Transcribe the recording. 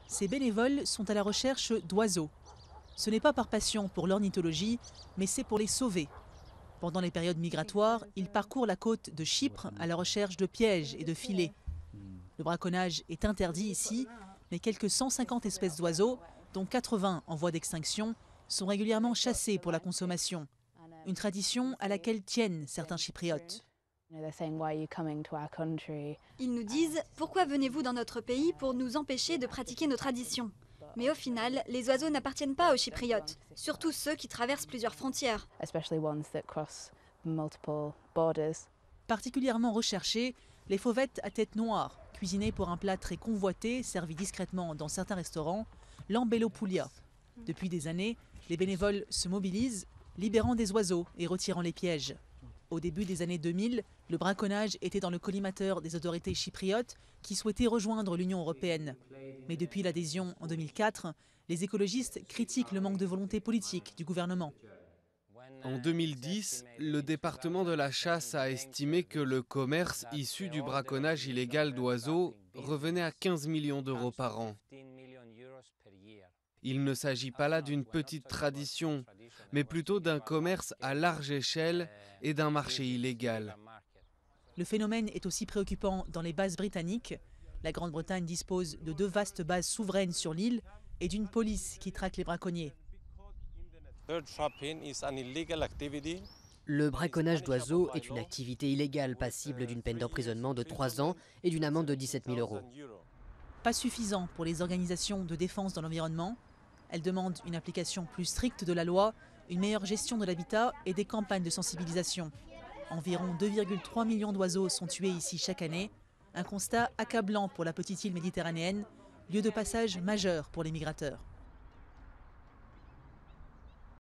Ces bénévoles sont à la recherche d'oiseaux. Ce n'est pas par passion pour l'ornithologie, mais c'est pour les sauver. Pendant les périodes migratoires, ils parcourent la côte de Chypre à la recherche de pièges et de filets. Le braconnage est interdit ici, mais quelques 150 espèces d'oiseaux, dont 80 en voie d'extinction, sont régulièrement chassées pour la consommation. Une tradition à laquelle tiennent certains Chypriotes. Ils nous disent « Pourquoi venez-vous dans notre pays pour nous empêcher de pratiquer nos traditions ?» Mais au final, les oiseaux n'appartiennent pas aux Chypriotes, surtout ceux qui traversent plusieurs frontières. Particulièrement recherchés, les fauvettes à tête noire, cuisinées pour un plat très convoité, servi discrètement dans certains restaurants, l'ambelopoulia. Depuis des années, les bénévoles se mobilisent, libérant des oiseaux et retirant les pièges. Au début des années 2000, le braconnage était dans le collimateur des autorités chypriotes qui souhaitaient rejoindre l'Union européenne. Mais depuis l'adhésion en 2004, les écologistes critiquent le manque de volonté politique du gouvernement. En 2010, le département de la chasse a estimé que le commerce issu du braconnage illégal d'oiseaux revenait à 15 millions d'euros par an. Il ne s'agit pas là d'une petite tradition, mais plutôt d'un commerce à large échelle et d'un marché illégal. Le phénomène est aussi préoccupant dans les bases britanniques. La Grande-Bretagne dispose de 2 vastes bases souveraines sur l'île et d'une police qui traque les braconniers. Le braconnage d'oiseaux est une activité illégale passible d'une peine d'emprisonnement de 3 ans et d'une amende de 17 000 euros. Pas suffisant pour les organisations de défense de l'environnement. Elles demandent une application plus stricte de la loi, une meilleure gestion de l'habitat et des campagnes de sensibilisation. Environ 2,3 millions d'oiseaux sont tués ici chaque année. Un constat accablant pour la petite île méditerranéenne, lieu de passage majeur pour les migrateurs.